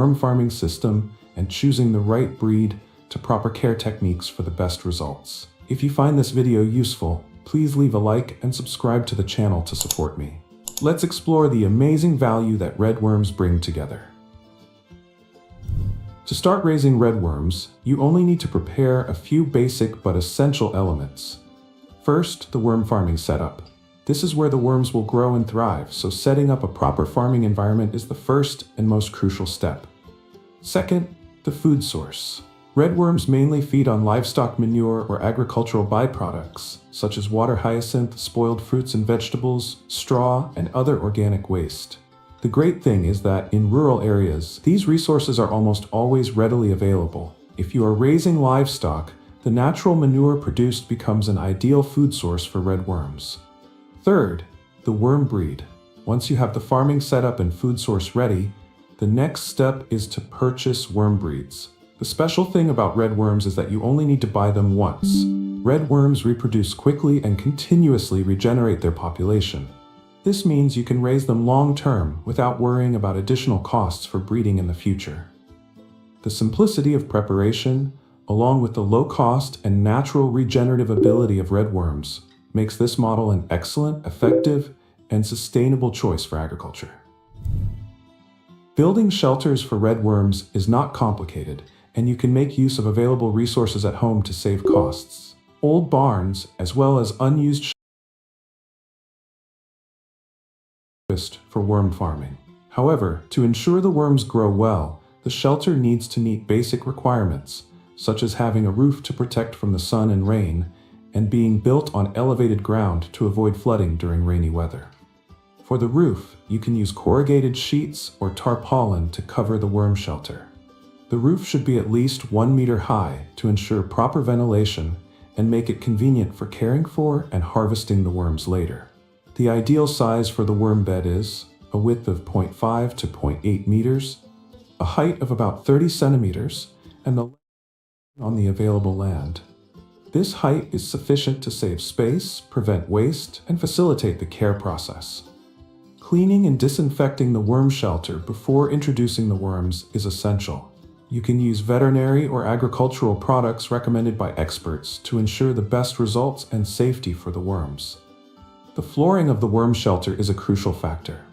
worm farming system and choosing the right breed to proper care techniques for the best results. If you find this video useful, please leave a like and subscribe to the channel to support me. Let's explore the amazing value that red worms bring together. To start raising red worms, you only need to prepare a few basic but essential elements. First, the worm farming setup. This is where the worms will grow and thrive, so setting up a proper farming environment is the first and most crucial step. Second, the food source. Red worms mainly feed on livestock manure or agricultural byproducts, such as water hyacinth, spoiled fruits and vegetables, straw, and other organic waste. The great thing is that in rural areas, these resources are almost always readily available. If you are raising livestock, the natural manure produced becomes an ideal food source for red worms. Third, the worm breed. Once you have the farming setup and food source ready, the next step is to purchase worm breeds. The special thing about red worms is that you only need to buy them once. Red worms reproduce quickly and continuously regenerate their population. This means you can raise them long-term without worrying about additional costs for breeding in the future. The simplicity of preparation, along with the low cost and natural regenerative ability of red worms, makes this model an excellent, effective, and sustainable choice for agriculture. Building shelters for red worms is not complicated, and you can make use of available resources at home to save costs. Old barns, as well as unused shelters for worm farming. However, to ensure the worms grow well, the shelter needs to meet basic requirements, such as having a roof to protect from the sun and rain, and being built on elevated ground to avoid flooding during rainy weather. For the roof, you can use corrugated sheets or tarpaulin to cover the worm shelter. The roof should be at least 1 meter high to ensure proper ventilation and make it convenient for caring for and harvesting the worms later. The ideal size for the worm bed is a width of 0.5 to 0.8 meters, a height of about 30 centimeters, and the length on the available land. This height is sufficient to save space, prevent waste, and facilitate the care process. Cleaning and disinfecting the worm shelter before introducing the worms is essential. You can use veterinary or agricultural products recommended by experts to ensure the best results and safety for the worms. The flooring of the worm shelter is a crucial factor.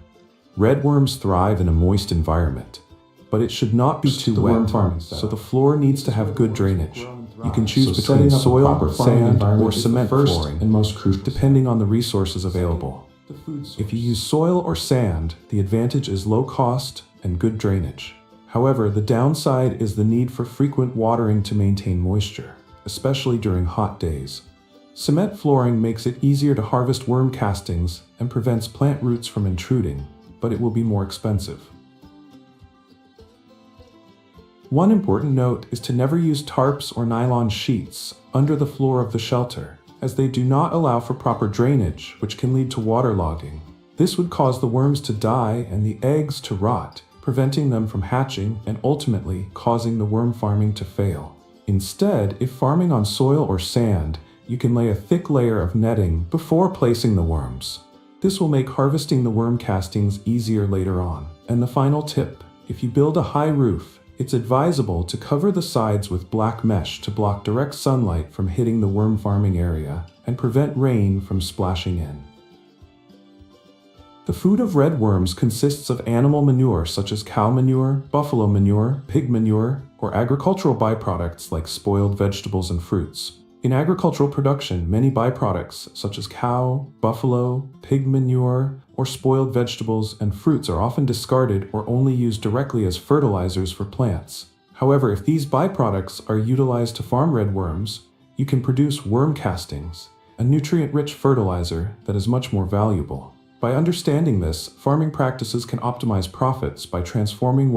Red worms thrive in a moist environment, but it should not be too wet, so the floor needs to have good drainage. You can choose between soil, sand, or cement flooring, and most crucial, depending on the resources available. If you use soil or sand, the advantage is low cost and good drainage. However, the downside is the need for frequent watering to maintain moisture, especially during hot days. Cement flooring makes it easier to harvest worm castings and prevents plant roots from intruding, but it will be more expensive. One important note is to never use tarps or nylon sheets under the floor of the shelter, as they do not allow for proper drainage, which can lead to waterlogging. This would cause the worms to die and the eggs to rot, preventing them from hatching and ultimately causing the worm farming to fail. Instead, if farming on soil or sand, you can lay a thick layer of netting before placing the worms. This will make harvesting the worm castings easier later on. And the final tip, if you build a high roof, it's advisable to cover the sides with black mesh to block direct sunlight from hitting the worm farming area and prevent rain from splashing in. The food of red worms consists of animal manure such as cow manure, buffalo manure, pig manure, or agricultural byproducts like spoiled vegetables and fruits. In agricultural production, many byproducts such as cow, buffalo, pig manure, or spoiled vegetables and fruits are often discarded or only used directly as fertilizers for plants. However, if these byproducts are utilized to farm red worms, you can produce worm castings, a nutrient-rich fertilizer that is much more valuable. By understanding this, farming practices can optimize profits by transforming